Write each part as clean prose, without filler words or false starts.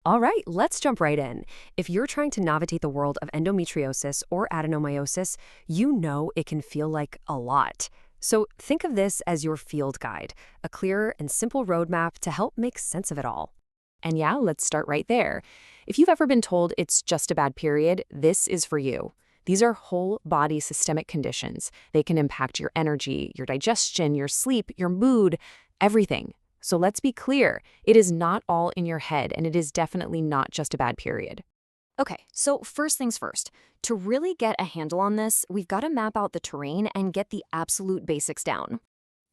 All right, let's jump right in. If you're trying to navigate the world of endometriosis or adenomyosis, you know it can feel like a lot. So think of this as your field guide, a clear and simple roadmap to help make sense of it all. And yeah, let's start right there. If you've ever been told it's just a bad period, this is for you. These are whole body systemic conditions. They can impact your energy, your digestion, your sleep, your mood, everything. So let's be clear, it is not all in your head, and it is definitely not just a bad period. Okay, so first things first. To really get a handle on this, we've got to map out the terrain and get the absolute basics down.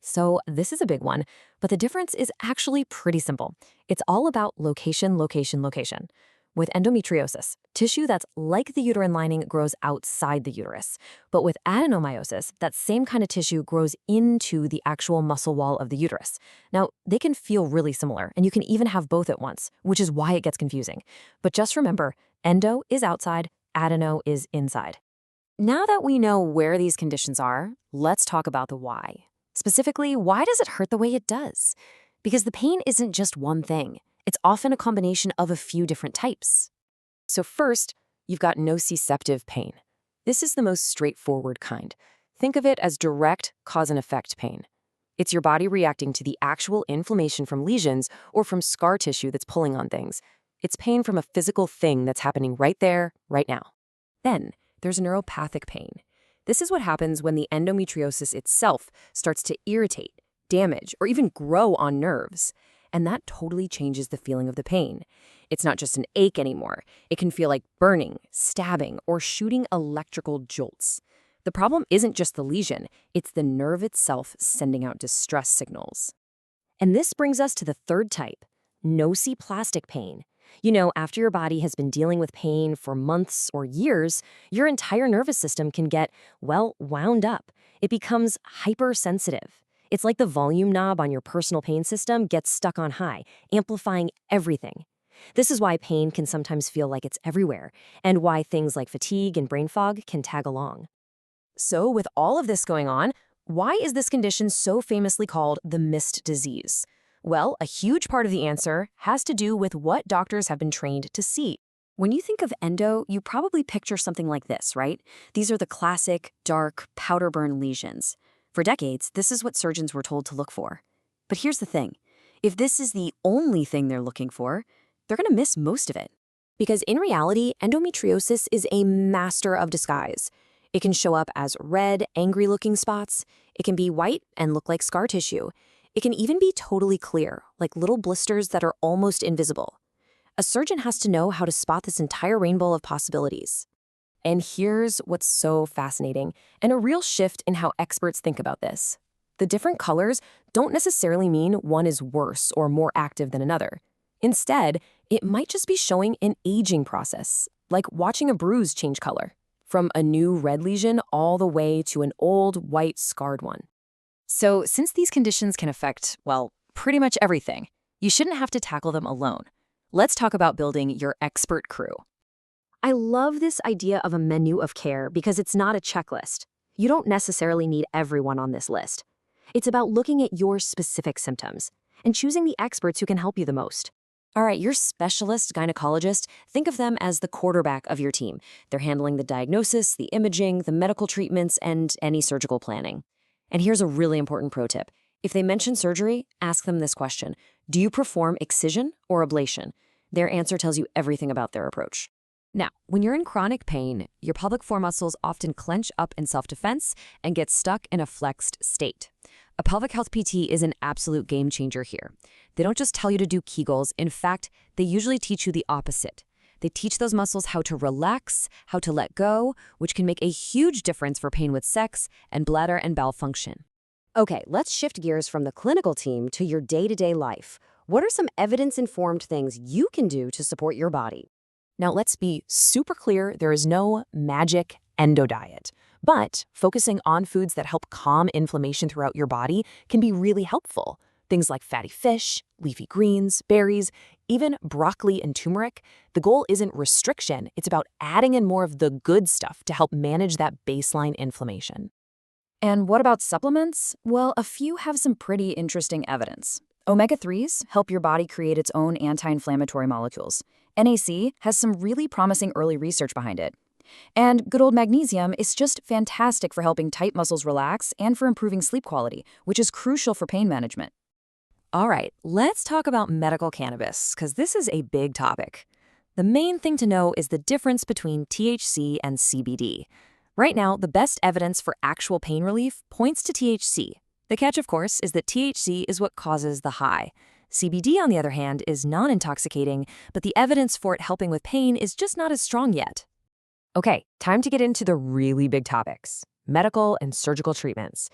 So this is a big one, but the difference is actually pretty simple. It's all about location, location, location. With endometriosis, tissue that's like the uterine lining grows outside the uterus. But with adenomyosis, that same kind of tissue grows into the actual muscle wall of the uterus. Now, they can feel really similar, and you can even have both at once, which is why it gets confusing. But just remember, endo is outside, adeno is inside. Now that we know where these conditions are, let's talk about the why. Specifically, why does it hurt the way it does? Because the pain isn't just one thing. It's often a combination of a few different types. So first, you've got nociceptive pain. This is the most straightforward kind. Think of it as direct cause and effect pain. It's your body reacting to the actual inflammation from lesions or from scar tissue that's pulling on things. It's pain from a physical thing that's happening right there, right now. Then, there's neuropathic pain. This is what happens when the endometriosis itself starts to irritate, damage, or even grow on nerves. And that totally changes the feeling of the pain. It's not just an ache anymore. It can feel like burning, stabbing, or shooting electrical jolts. The problem isn't just the lesion, it's the nerve itself sending out distress signals. And this brings us to the third type, nociplastic pain. You know, after your body has been dealing with pain for months or years, your entire nervous system can get, well, wound up. It becomes hypersensitive. It's like the volume knob on your personal pain system gets stuck on high, amplifying everything. This is why pain can sometimes feel like it's everywhere, and why things like fatigue and brain fog can tag along. So, with all of this going on, why is this condition so famously called the mist disease? Well, a huge part of the answer has to do with what doctors have been trained to see. When you think of endo, you probably picture something like this, right? These are the classic, dark, powder burn lesions. For decades, this is what surgeons were told to look for. But here's the thing. If this is the only thing they're looking for, they're going to miss most of it. Because in reality, endometriosis is a master of disguise. It can show up as red, angry-looking spots. It can be white and look like scar tissue. It can even be totally clear, like little blisters that are almost invisible. A surgeon has to know how to spot this entire rainbow of possibilities. And here's what's so fascinating, and a real shift in how experts think about this. The different colors don't necessarily mean one is worse or more active than another. Instead, it might just be showing an aging process, like watching a bruise change color, from a new red lesion all the way to an old, white, scarred one. So since these conditions can affect, well, pretty much everything, you shouldn't have to tackle them alone. Let's talk about building your expert crew. I love this idea of a menu of care because it's not a checklist. You don't necessarily need everyone on this list. It's about looking at your specific symptoms and choosing the experts who can help you the most. All right, your specialist gynecologist, think of them as the quarterback of your team. They're handling the diagnosis, the imaging, the medical treatments, and any surgical planning. And here's a really important pro tip. If they mention surgery, ask them this question. Do you perform excision or ablation? Their answer tells you everything about their approach. Now, when you're in chronic pain, your pelvic floor muscles often clench up in self-defense and get stuck in a flexed state. A pelvic health PT is an absolute game changer here. They don't just tell you to do Kegels. In fact, they usually teach you the opposite. They teach those muscles how to relax, how to let go, which can make a huge difference for pain with sex and bladder and bowel function. Okay, let's shift gears from the clinical team to your day-to-day life. What are some evidence-informed things you can do to support your body? Now, let's be super clear, there is no magic endo diet. But focusing on foods that help calm inflammation throughout your body can be really helpful. Things like fatty fish, leafy greens, berries, even broccoli and turmeric. The goal isn't restriction, it's about adding in more of the good stuff to help manage that baseline inflammation. And what about supplements? Well, a few have some pretty interesting evidence. Omega-3s help your body create its own anti-inflammatory molecules. NAC has some really promising early research behind it. And good old magnesium is just fantastic for helping tight muscles relax and for improving sleep quality, which is crucial for pain management. All right, let's talk about medical cannabis, because this is a big topic. The main thing to know is the difference between THC and CBD. Right now, the best evidence for actual pain relief points to THC. The catch, of course, is that THC is what causes the high. CBD, on the other hand, is non-intoxicating, but the evidence for it helping with pain is just not as strong yet. Okay, time to get into the really big topics: medical and surgical treatments.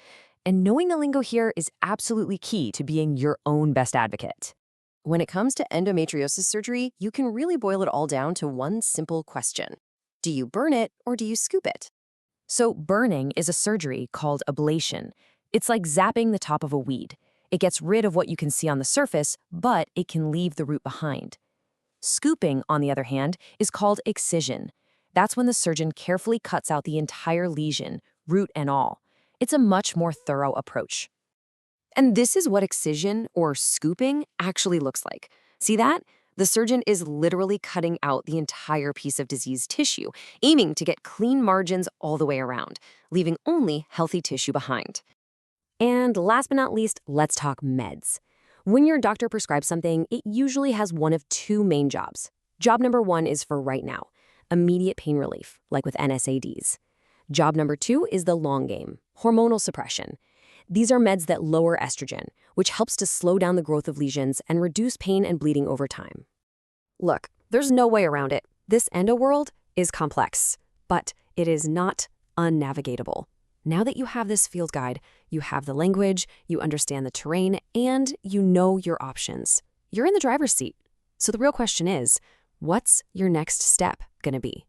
And knowing the lingo here is absolutely key to being your own best advocate. When it comes to endometriosis surgery, you can really boil it all down to one simple question. Do you burn it or do you scoop it? So burning is a surgery called ablation. It's like zapping the top of a weed. It gets rid of what you can see on the surface, but it can leave the root behind. Scooping, on the other hand, is called excision. That's when the surgeon carefully cuts out the entire lesion, root and all. It's a much more thorough approach. And this is what excision, or scooping, actually looks like. See that? The surgeon is literally cutting out the entire piece of diseased tissue, aiming to get clean margins all the way around, leaving only healthy tissue behind. And last but not least, let's talk meds. When your doctor prescribes something, it usually has one of two main jobs. Job number one is for right now, immediate pain relief, like with NSAIDs. Job number two is the long game, hormonal suppression. These are meds that lower estrogen, which helps to slow down the growth of lesions and reduce pain and bleeding over time. Look, there's no way around it. This endo world is complex, but it is not unnavigatable. Now that you have this field guide, you have the language, you understand the terrain, and you know your options. You're in the driver's seat. So the real question is, what's your next step going to be?